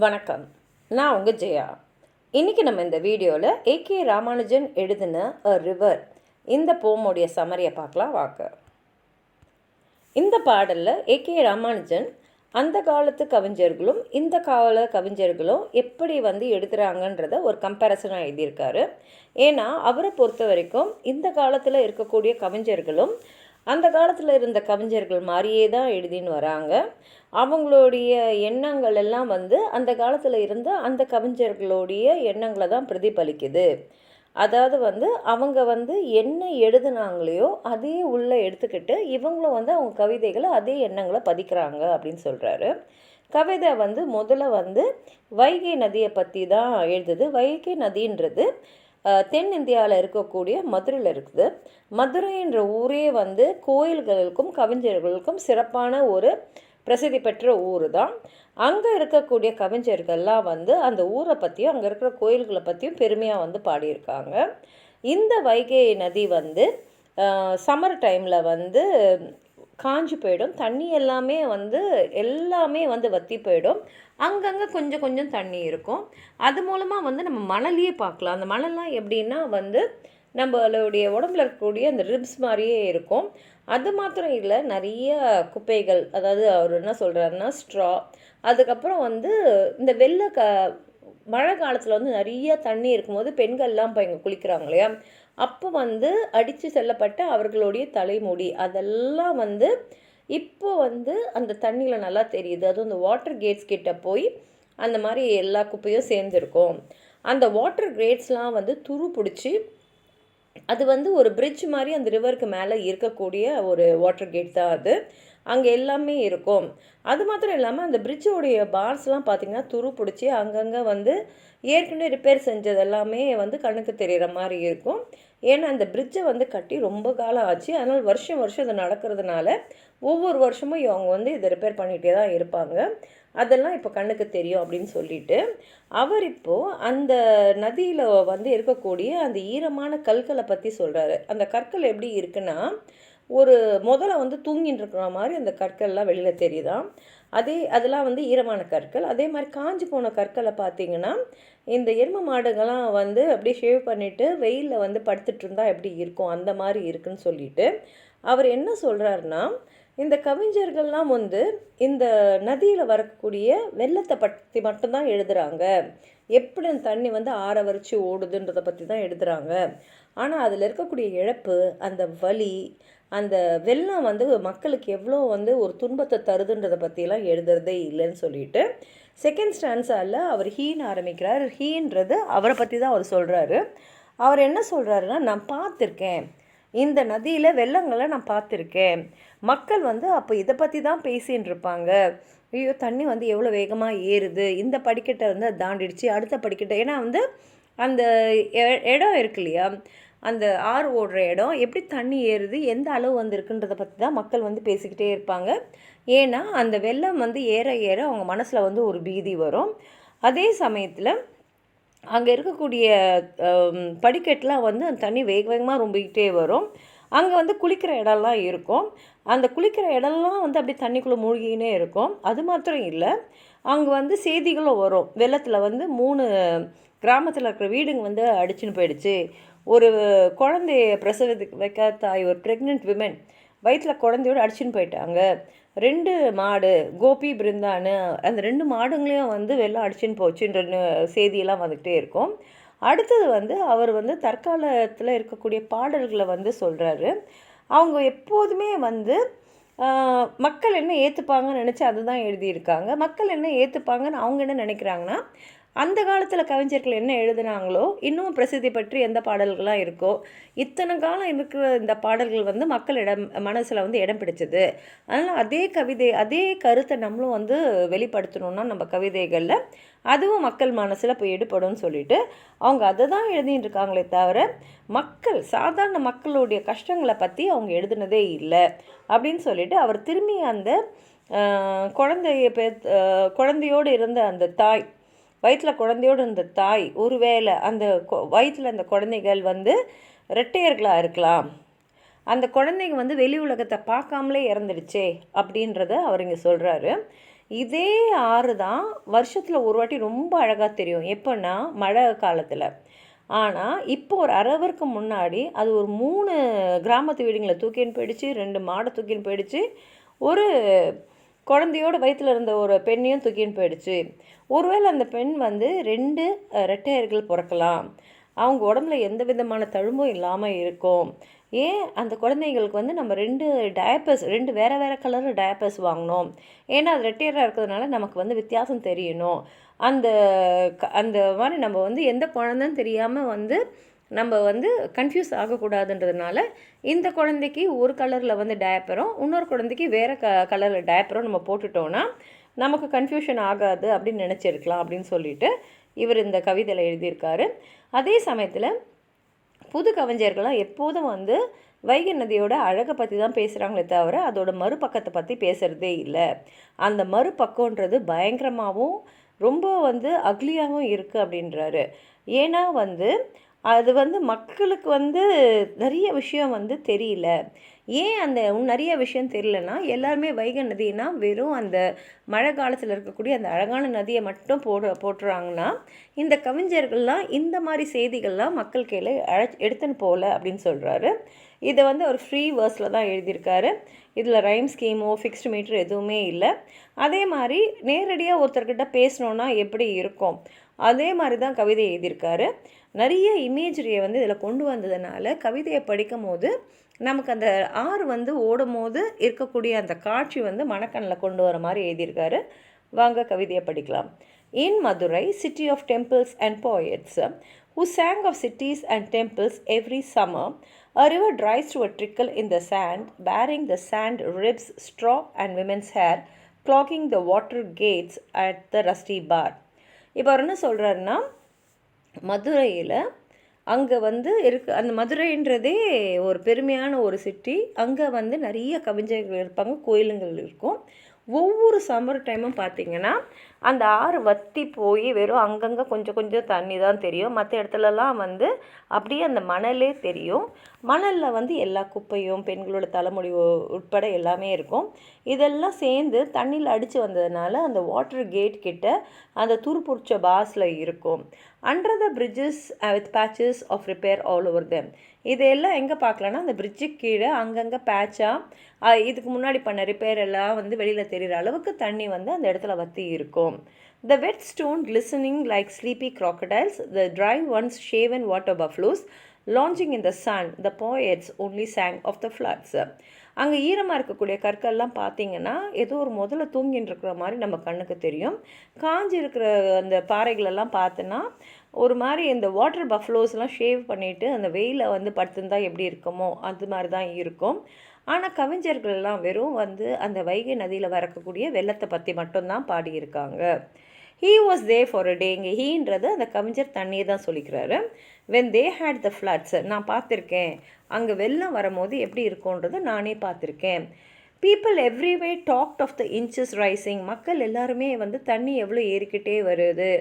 வணக்கம். நான் உங்கள் ஜெயா. இன்றைக்கி நம்ம இந்த வீடியோவில் ஏகே ராமானுஜன் எழுதின அ ரிவர் இந்த போமுடைய சமரியை பார்க்கலாம் வாங்க. இந்த பாடலில் ஏகே ராமானுஜன் அந்த காலத்து கவிஞர்களும் இந்த கால கவிஞர்களும் எப்படி எழுதுகிறாங்கன்றத ஒரு கம்பேரிசனாக எழுதியிருக்காரு. ஏன்னா அவரை பொறுத்த வரைக்கும் இந்த காலத்தில் இருக்கக்கூடிய கவிஞர்களும் அந்த காலத்தில் இருந்த கவிஞர்கள் மாதிரியே தான் எழுதின்னு வராங்க. அவங்களுடைய எண்ணங்கள் எல்லாம் அந்த காலத்தில் இருந்த அந்த கவிஞர்களுடைய எண்ணங்களை தான் பிரதிபலிக்குது. அதாவது அவங்க என்ன எழுதுனாங்களையோ அதே உள்ளே எடுத்துக்கிட்டு இவங்களும் அவங்க கவிதைகளை அதே எண்ணங்களை பதிக்கிறாங்க அப்படின்னு சொல்கிறாரு. கவிதை முதல்ல வைகை நதியை பற்றி தான் எழுதுது. வைகை நதின்றது தென்னிந்தியாவில் இருக்கக்கூடிய மதுரையில் இருக்குது. மதுரைன்ற ஊரே கோயில்களுக்கும் கவிஞர்களுக்கும் சிறப்பான ஒரு பிரசித்தி பெற்ற ஊர் தான். அங்கே இருக்கக்கூடிய கவிஞர்கள்லாம் அந்த ஊரை பற்றியும் அங்கே இருக்கிற கோயில்களை பற்றியும் பெருமையாக பாடியிருக்காங்க. இந்த வைகை நதி சம்மர் டைமில் காஞ்சி போயிடும். தண்ணி எல்லாமே வற்றி போயிடும். அங்கங்கே கொஞ்சம் கொஞ்சம் தண்ணி இருக்கும். அது மூலமாக நம்ம மணலையே பார்க்கலாம். அந்த மணல்லாம் எப்படின்னா நம்மளுடைய உடம்புல இருக்கக்கூடிய அந்த ரிப்ஸ் மாதிரியே இருக்கும். அது மாத்திரம் இல்லை, நிறைய குப்பைகள், அதாவது அவர் என்ன சொல்கிறாருன்னா ஸ்ட்ரா, அதுக்கப்புறம் இந்த மழை காலத்தில் நிறைய தண்ணி இருக்கும்போது பெண்கள்லாம் இப்போ இங்கே குளிக்கிறாங்க இல்லையா, அப்போ அடித்து செல்லப்பட்ட அவர்களுடைய தலைமுடி அதெல்லாம் இப்போ அந்த தண்ணியில் நல்லா தெரியுது. அதுவும் இந்த வாட்டர் கேட்ஸ் கிட்ட போய் அந்த மாதிரி எல்லா குப்பையும் சேர்ந்துருக்கும். அந்த வாட்டர் கேட்ஸ்லாம் துரு பிடிச்சி அது ஒரு பிரிட்ஜ் மாதிரி அந்த ரிவருக்கு மேலே இருக்கக்கூடிய ஒரு வாட்டர் கேட் தான் அது. அங்கே எல்லாமே இருக்கும். அது மாத்திரம் இல்லாமல் அந்த பிரிட்ஜோடைய பார்ஸ்லாம் பார்த்திங்கன்னா துரு பிடிச்சி அங்கங்கே ஏற்கனவே ரிப்பேர் செஞ்சது எல்லாமே கண்ணுக்கு தெரிகிற மாதிரி இருக்கும். ஏன்னா அந்த பிரிட்ஜை கட்டி ரொம்ப காலம் ஆச்சு. அதனால் வருஷம் இது நடக்கிறதுனால ஒவ்வொரு வருஷமும் இவங்க இதை ரிப்பேர் பண்ணிகிட்டே தான் இருப்பாங்க. அதெல்லாம் இப்போ கண்ணுக்கு தெரியும் அப்படின்னு சொல்லிட்டு அவர் இப்போது அந்த நதியில் இருக்கக்கூடிய அந்த ஈரமான கற்களை பற்றி சொல்கிறாரு. அந்த கற்கள் எப்படி இருக்குன்னா ஒரு முதல்ல தூங்கின்னு இருக்கிற மாதிரி அந்த கற்கள்லாம் வெளியில் தெரியுதான். அதெல்லாம் ஈரமான கற்கள். அதே மாதிரி காஞ்சி போன கற்களை பார்த்திங்கன்னா இந்த எருமை மாடுகள்லாம் அப்படியே ஷேவ் பண்ணிவிட்டு வெயிலில் படுத்துட்டு இருந்தால் எப்படி இருக்கும் அந்த மாதிரி இருக்குன்னு சொல்லிட்டு அவர் என்ன சொல்கிறாருன்னா, இந்த கவிஞர்கள்லாம் இந்த நதியில் வரக்கூடிய வெள்ளத்தை பற்றி மட்டும்தான் எழுதுகிறாங்க. எப்படி அந்த தண்ணி ஆற வரிச்சு ஓடுதுன்றதை பற்றி தான் எழுதுகிறாங்க. ஆனால் அதில் இருக்கக்கூடிய இழப்பு, அந்த வலி, அந்த வெள்ளம் மக்களுக்கு எவ்வளோ ஒரு துன்பத்தை தருதுன்றதை பற்றியெல்லாம் எழுதுறதே இல்லைன்னு சொல்லிட்டு செகண்ட் ஸ்டான்ஸால் அவர் ஹீன்னு ஆரம்பிக்கிறார். ஹீன்றது அவரை பற்றி தான் அவர் சொல்கிறாரு. அவர் என்ன சொல்கிறாருன்னா, நான் பார்த்துருக்கேன், இந்த நதியில் வெள்ளங்களை நான் பார்த்துருக்கேன். மக்கள் அப்போ இதை பற்றி தான் பேசின்னு இருப்பாங்க. ஐயோ தண்ணி எவ்வளோ வேகமாக ஏறுது, இந்த படிக்கட்டை தாண்டிடுச்சு அடுத்த படிக்கட்டை. ஏன்னா அந்த இடம் இருக்கு இல்லையா, அந்த ஆறு ஓடுற இடம் எப்படி தண்ணி ஏறுது, எந்த அளவு இருக்குன்றதை பற்றி தான் மக்கள் பேசிக்கிட்டே இருப்பாங்க. ஏன்னா அந்த வெள்ளம் ஏற ஏற அவங்க மனசில் ஒரு பீதி வரும். அதே சமயத்தில் அங்கே இருக்கக்கூடிய படிக்கட்டெலாம் அந்த தண்ணி வேகமாக ரொம்பிக்கிட்டே வரும். அங்கே குளிக்கிற இடம்லாம் இருக்கும். அந்த குளிக்கிற இடம்லாம் அப்படியே தண்ணிக்குள்ளே மூழ்கினே இருக்கும். அது மாத்திரம் இல்லை, அங்கே செய்திகளும் வரும். வெள்ளத்தில் 3 கிராமத்தில் இருக்கிற வீடுங்க அடிச்சுன்னு போயிடுச்சு. ஒரு குழந்தைய வைக்க தாய், ஒரு ப்ரெக்னென்ட் விமன் வயிற்றில் குழந்தையோடு அடிச்சுன்னு போயிட்டாங்க. 2 மாடு கோபி பிருந்தான்னு அந்த 2 மாடுங்களையும் வெள்ளம் அடிச்சுன்னு போச்சுன்ற செய்தியெல்லாம் வந்துக்கிட்டே இருக்கும். அடுத்தது அவர் தற்காலத்தில் இருக்கக்கூடிய பாடல்களை சொல்கிறாரு. அவங்க எப்போதுமே மக்கள் என்ன ஏற்றுப்பாங்கன்னு நினச்சி அதுதான் எழுதியிருக்காங்க. மக்கள் என்ன ஏற்றுப்பாங்கன்னு அவங்க என்ன நினைக்கிறாங்கன்னா, அந்த காலத்தில் கவிஞர்கள் என்ன எழுதுனாங்களோ இன்னும் பிரசித்தி பற்றி எந்த பாடல்கள்லாம் இருக்கோ இத்தனை காலம் இருக்கிற இந்த பாடல்கள் மக்கள் மனசில் இடம் பிடிச்சது. அதனால் அதே கவிதை அதே கருத்தை நம்மளும் வெளிப்படுத்தணுன்னா நம்ம கவிதைகளில் அதுவும் மக்கள் மனசில் போய் ஈடுபடும்னு சொல்லிட்டு அவங்க அதை தான் எழுதின்னு இருக்காங்களே தவிர மக்கள் சாதாரண மக்களுடைய கஷ்டங்களை பற்றி அவங்க எழுதுனதே இல்லை அப்படின்னு சொல்லிட்டு அவர் திரும்பி அந்த குழந்தையோடு இருந்த அந்த தாய், வயிற்றில் குழந்தையோடு இருந்த தாய், ஒருவேளை அந்த வயிற்றில் அந்த குழந்தைகள் ரெட்டையர்களாக இருக்கலாம், அந்த குழந்தைங்க வெளி உலகத்தை பார்க்காமலே இறந்துடுச்சே அப்படின்றத அவர் இங்கே சொல்கிறாரு. இதே ஆறு தான் வருஷத்தில் ஒரு வாட்டி ரொம்ப அழகாக தெரியும். எப்போன்னா மழை காலத்தில். ஆனால் இப்போ ஒரு அரவருக்கு முன்னாடி அது ஒரு 3 கிராமத்து வீடுங்களை தூக்கின்னு போயிடுச்சு, 2 மாடை தூக்கின்னு போயிடுச்சு, ஒரு குழந்தையோட வயிற்றில் இருந்த ஒரு பெண்ணையும் தூக்கின்னு போயிடுச்சு. ஒருவேளை அந்த பெண் வந்து 2 ரெட்டையர்கள் பிறக்கலாம், அவங்க உடம்புல எந்த விதமான தழும்பும் இல்லாமல் இருக்கும். ஏன் அந்த குழந்தைங்களுக்கு வந்து நம்ம 2 டயப்பர்ஸ் 2 வேறு வேறு கலரில் டயப்பர்ஸ் வாங்கினோம். ஏன்னா அது ரெட்டையராக இருக்கிறதுனால நமக்கு வந்து வித்தியாசம் தெரியணும். அந்த அந்த மாதிரி நம்ம வந்து எந்த குழந்தைன்னு தெரியாமல் வந்து நம்ம வந்து கன்ஃபியூஸ் ஆகக்கூடாதுன்றதுனால இந்த குழந்தைக்கு ஒரு கலரில் வந்து டயப்பரும், இன்னொரு குழந்தைக்கு வேறு கலரில் டயப்பரும் நம்ம போட்டுட்டோன்னா நமக்கு கன்ஃபியூஷன் ஆகாது அப்படின்னு நினச்சிருக்கலாம் அப்படின்னு சொல்லிட்டு இவர் இந்த கவிதையில் எழுதியிருக்காரு. அதே சமயத்தில் புது கவிஞர்கள்லாம் எப்போதும் வந்து வைகை நதியோட அழகை பற்றி தான் பேசுகிறாங்களே தவிர அதோட மறுபக்கத்தை பற்றி பேசுகிறதே இல்லை. அந்த மறுபக்கன்றது பயங்கரமாகவும் ரொம்ப வந்து அக்லியாகவும் இருக்குது அப்படின்றாரு. ஏன்னா வந்து அது வந்து மக்களுக்கு வந்து நிறைய விஷயம் வந்து தெரியல. ஏன் அந்த நிறைய விஷயம் தெரியலன்னா, எல்லாருமே வைகை நதினா வெறும் அந்த மழை காலத்தில் இருக்கக்கூடிய அந்த அழகான நதியை மட்டும் போட்டுறாங்கன்னா, இந்த கவிஞர்கள்லாம் இந்த மாதிரி செய்திகள்லாம் மக்கள் கையில் எடுத்துன்னு போகல அப்படின்னு சொல்கிறாரு. இதை வந்து அவர் ஃப்ரீ வேர்ஸில் தான் எழுதியிருக்காரு. இதில் ரைம் ஸ்கீமோ ஃபிக்ஸ்டு மீட்டர் எதுவுமே இல்லை. அதே மாதிரி நேரடியாக ஒருத்தர்கிட்ட பேசணுன்னா எப்படி இருக்கும், அதே மாதிரி தான் கவிதை எழுதியிருக்காரு. நிறைய இமேஜரியை வந்து இதில் கொண்டு வந்ததுனால கவிதையை படிக்கும் போது நமக்கு அந்த ஆறு வந்து ஓடும் போது இருக்கக்கூடிய அந்த காட்சி வந்து மனக்கண்ணில் கொண்டு வர மாதிரி எழுதியிருக்காரு. வாங்க கவிதையை படிக்கலாம். In Madurai, city of temples and poets, who sang of cities and temples every summer, a river dries to a trickle in the sand, bearing the sand ribs, straw and women's hair, clogging the water gates at the rusty bar. இப்போ அவர் என்ன சொல்கிறாருன்னா, மதுரையில் அங்கே வந்து அந்த மதுரைன்றதே ஒரு பெருமையான ஒரு சிட்டி. அங்கே வந்து நிறைய கவிஞர்கள் இருப்பாங்க, கோயிலுங்கள் இருக்கும். ஒவ்வொரு சம்மர் டைமும் பார்த்திங்கன்னா அந்த ஆறு வற்றி போய் வெறும் அங்கங்கே கொஞ்சம் கொஞ்சம் தண்ணி தான் தெரியும். மற்ற இடத்துலலாம் வந்து அப்படியே அந்த மணலே தெரியும். மணலில் வந்து எல்லா குப்பையும் பெண்களோட தலைமுடி உட்பட எல்லாமே இருக்கும். இதெல்லாம் சேர்ந்து தண்ணியில் அடித்து வந்ததுனால அந்த வாட்டர் கேட் கிட்ட அந்த துருப்புடிச்ச பாஸில் இருக்கும். Under the bridges with patches of repair all over them. இதெல்லாம் எங்கே பார்க்கலான்னா அந்த பிரிட்ஜுக்கு கீழே அங்கங்கே பேட்சாக இதுக்கு முன்னாடி பண்ண ரிப்பேர் எல்லாம் வந்து வெளியில் தெரிகிற அளவுக்கு தண்ணி வந்து அந்த இடத்துல வற்றி இருக்கும். The wet stone glistening like sleepy crocodiles, the dry ones shaven water buffaloes, launching in the sun, the poets only sang of the floods. அங்கே ஈரமாக இருக்கக்கூடிய கற்கள்லாம் பார்த்திங்கன்னா ஏதோ ஒரு முதல்ல தூங்கின்னு இருக்கிற மாதிரி நம்ம கண்ணுக்கு தெரியும். காஞ்சி இருக்கிற அந்த பாறைகளெல்லாம் பார்த்தோன்னா ஒரு மாதிரி இந்த வாட்டர் பஃப்ளோஸ்லாம் ஷேவ் பண்ணிவிட்டு அந்த வெயிலில் வந்து படுத்துருந்தா எப்படி இருக்குமோ அது மாதிரி தான் இருக்கும். ஆனால் கவிஞர்கள்லாம் வெறும் வந்து அந்த வைகை நதியில் வரக்கூடிய வெள்ளத்தை பற்றி மட்டும்தான் பாடியிருக்காங்க. He was there for a day. இங்கே ஹீன்றது அந்த கவிஞர் தண்ணியை தான் சொல்லிக்கிறாரு. When they had the floods, நான் பார்த்துருக்கேன் அங்கே வெள்ளம் வரும்போது எப்படி இருக்கும்ன்றது நானே பார்த்துருக்கேன். People every way talked of the inches rising. மக்கள் எல்லாருமே வந்து தண்ணி எவ்வளோ ஏறிக்கிட்டே வருது,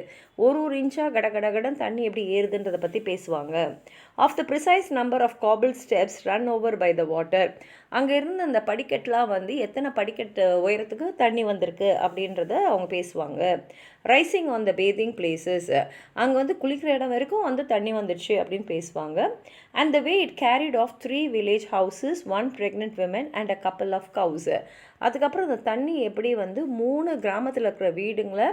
ஒரு இன்ச்சாக கடகடகடன் தண்ணி எப்படி ஏறுதுன்றதை பற்றி பேசுவாங்க. Of the precise number of cobble steps run over by the water. அங்கே இருந்து அந்த படிக்கட்டெலாம் வந்து எத்தனை படிக்கட்டு உயரத்துக்கு தண்ணி வந்திருக்கு அப்படின்றத அவங்க பேசுவாங்க. Rising on the bathing places, அங்கே வந்து குளிக்கிற இடம் வரைக்கும் வந்து தண்ணி வந்துடுச்சு அப்படின்னு பேசுவாங்க. And the way it carried off 3 village houses, 1 pregnant women and a couple of கவுஸ். அதுக்கப்புறம் அந்த தண்ணி எப்படி வந்து 3 கிராமத்தில் இருக்கிற வீடுங்களை,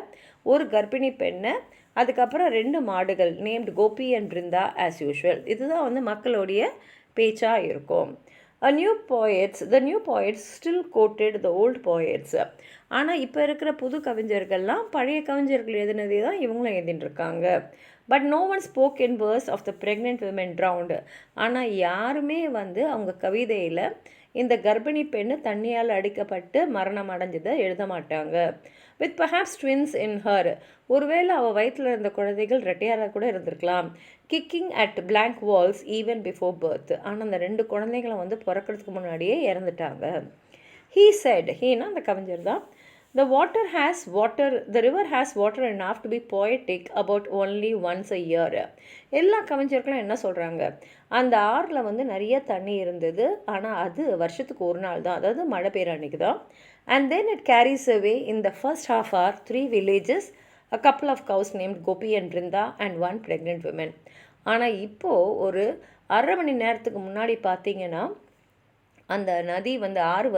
ஒரு கர்ப்பிணி பெண்ணை, அதுக்கப்புறம் 2 மாடுகள் named Gopi and Brinda as usual. இதுதான் வந்து மக்களுடைய பேச்சாக இருக்கும். the new poets still quoted the old poets. ஆனால் இப்போ இருக்கிற புது கவிஞர்கள்லாம் பழைய கவிஞர்கள் எழுதினதே தான் இவங்களும் எழுதிட்டு இருக்காங்க. But no one spoke in verse of the pregnant women drowned. ஆனால் யாருமே வந்து அவங்க கவிதையில் இந்த கர்ப்பிணி பெண்ணு தண்ணியால் அடிக்கப்பட்டு மரணம் அடைஞ்சதை எழுத மாட்டாங்க. With perhaps twins in her, ஒருவேளை அவள் வயிற்றில் இருந்த குழந்தைகள் ரெட்டையாராக கூட இருந்திருக்கலாம். Kicking at blank walls even before birth. ஆனால் அந்த 2 குழந்தைகளை வந்து பிறக்கிறதுக்கு முன்னாடியே இறந்துட்டாங்க. ஹீ செட், ஹீனா அந்த கவிஞர் தான், the river has water enough to be poetic about only once a year. எல்லா கவிஞர்களும் என்ன சொல்கிறாங்க, அந்த ஆறில் வந்து நிறைய தண்ணி இருந்தது, ஆனால் அது வருஷத்துக்கு ஒரு நாள் தான், அதாவது மழை பெய்கிற அன்றைக்கி தான். And then it carries away in the first half hour 3 villages, a couple of cows named Gopi and Brinda and one pregnant woman. ஆனால் இப்போது ஒரு அரை மணி நேரத்துக்கு முன்னாடி பார்த்தீங்கன்னா அந்த நதி ஆறு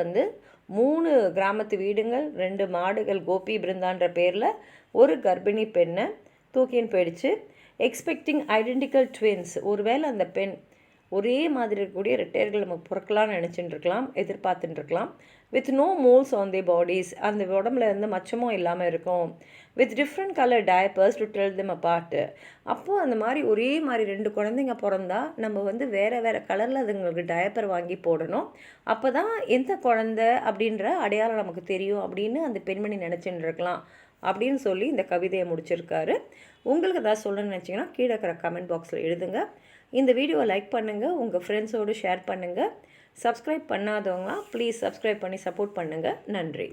3 கிராமத்து வீடுங்கள், 2 மாடுகள் கோபி பிருந்தான்ற பேரில் ஒரு கர்ப்பிணி பெண்ணை தூக்கின்னு போயிடுச்சு. எக்ஸ்பெக்டிங் ஐடென்டிக்கல் ட்வின்ஸ், ஒருவேளை அந்த பெண் ஒரே மாதிரி இருக்கக்கூடிய ரெட்டையர்கள் நம்ம பிறக்கலாம்னு நினச்சிட்டு இருக்கலாம், எதிர்பார்த்துட்டு இருக்கலாம். With no moles on the bodies, அந்த உடம்புல மச்சமும் இல்லாமல் இருக்கும். With different colour diapers to tell them apart. அப்போது அந்த மாதிரி ஒரே மாதிரி 2 குழந்தைங்க பிறந்தா நம்ம வேறு வேறு கலரில் அதுங்களுக்கு டயப்பர் வாங்கி போடணும். அப்போ தான் எந்த குழந்தை அப்படின்ற அடையாளம் நமக்கு தெரியும் அப்படின்னு அந்த பெண்மணி நினச்சிட்டு இருக்கலாம் அப்படின்னு சொல்லி இந்த கவிதையை முடிச்சிருக்காரு. உங்களுக்கு ஏதாவது சொல்லணும்னு நினச்சிங்கன்னா கீழே இருக்கிற கமெண்ட் பாக்ஸில் எழுதுங்க. இந்த வீடியோவை லைக் பண்ணுங்கள், உங்கள் ஃப்ரெண்ட்ஸோடு ஷேர் பண்ணுங்கள். சப்ஸ்கிரைப் பண்ணாதவங்களாம் ப்ளீஸ் சப்ஸ்கிரைப் பண்ணி சப்போர்ட் பண்ணுங்கள். நன்றி.